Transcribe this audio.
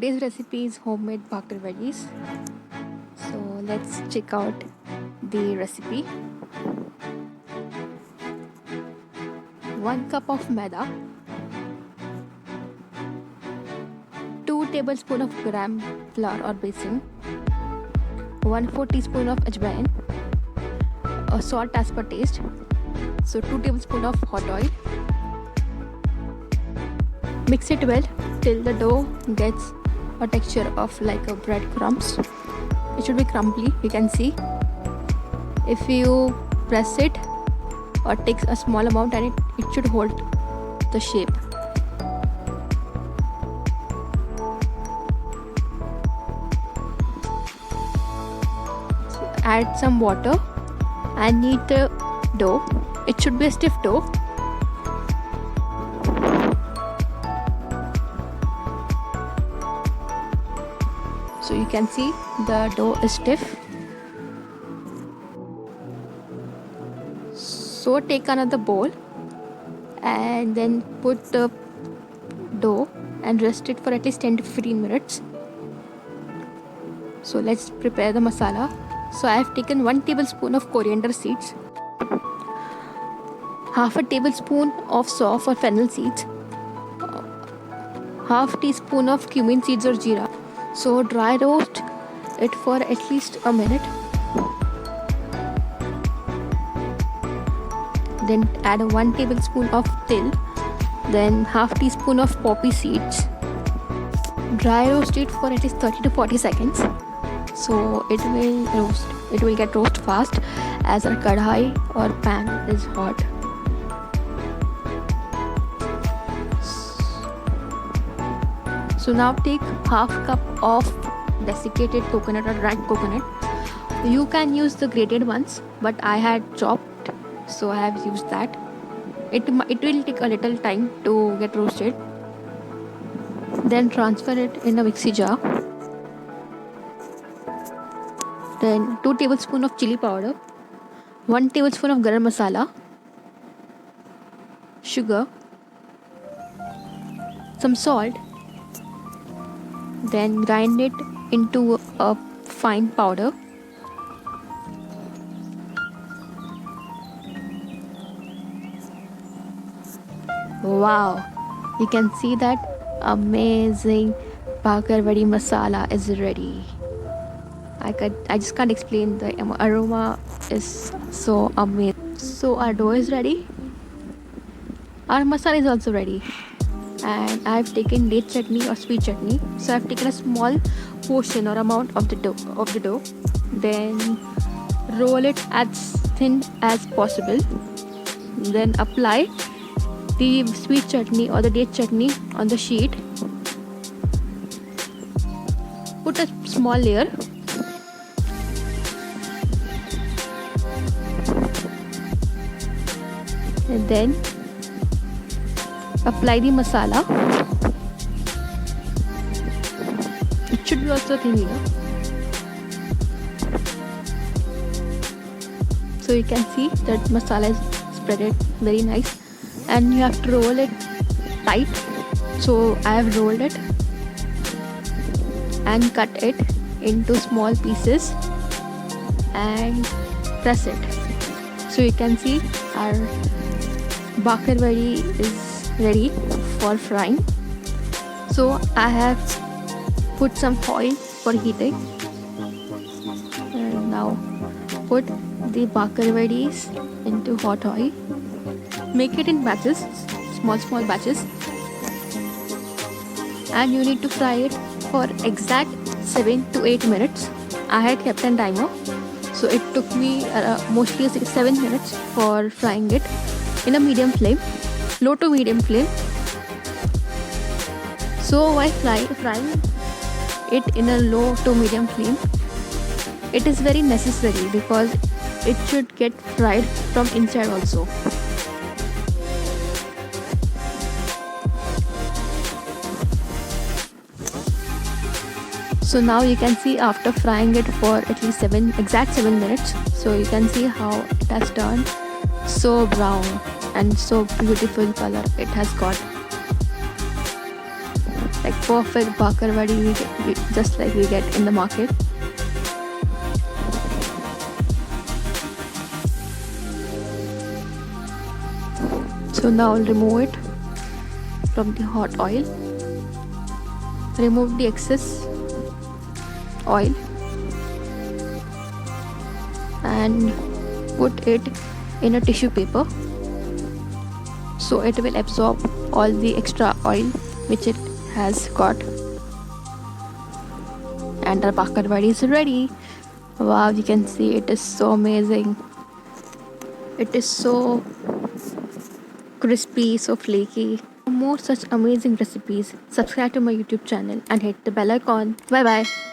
today's recipe is homemade bhakar veggies. So let's check out the recipe. 1 cup of maida, 2 tablespoons of gram flour or besan, 1/4 teaspoon of ajwain, salt as per taste. So 2 tablespoons of hot oil. Mix it well till the dough gets a texture of like a breadcrumbs. It should be crumbly, you can see. If you press it or take a small amount, and it should hold the shape. So add some water and knead the dough. It should be a stiff dough. So you can see the dough is stiff. So take another bowl and then put the dough and rest it for at least 10 to 15 minutes. So let's prepare the masala. So I have taken 1 tablespoon of coriander seeds, half a tablespoon of sauf or fennel seeds, half teaspoon of cumin seeds or jeera. So dry roast it for at least a minute. Then add 1 tablespoon of til, then half teaspoon of poppy seeds. Dry roast it for at least 30 to 40 seconds. So it will get roast fast as our kadhai or pan is hot. So now take half cup of desiccated coconut or dried coconut. You can use the grated ones, but I had chopped, so I have used that. It will take a little time to get roasted. Then transfer it in a mixie jar. Then 2 tablespoons of chili powder, 1 tablespoon of garam masala, sugar, some salt. Then grind it into a fine powder. Wow, you can see that amazing bhakar vadi masala is ready. I just can't explain, the aroma is so amazing. So our dough is ready. Our masala is also ready. And I've taken date chutney or sweet chutney. So I've taken a small portion or amount of the dough. Then roll it as thin as possible. Then apply the sweet chutney or the date chutney on the sheet. Put a small layer. And then apply the masala. It should be also thin here. So you can see that masala is spreaded very nice, and you have to roll it tight. So I have rolled it and cut it into small pieces and press it. So you can see our bhakar vadi is ready for frying. So I have put some oil for heating, and now put the bhakar vadis into hot oil. Make it in batches, small batches, and you need to fry it for exact 7 to 8 minutes. I had kept a timer, so it took me mostly 7 minutes for frying it in a medium flame, low to medium flame. So while frying it in a low to medium flame, it is very necessary because it should get fried from inside also. So now you can see after frying it for at least exact 7 minutes, so you can see how it has turned so brown and so beautiful color it has got. like perfect bakar vadi just like we get in the market. So now I'll remove it from the hot oil. Remove the excess oil and put it in a tissue paper so it will absorb all the extra oil which it has got. And our bakar vadi is ready. Wow, you can see it is so amazing. It is so crispy, so flaky. For more such amazing recipes, subscribe to my YouTube channel and hit the bell icon. Bye bye.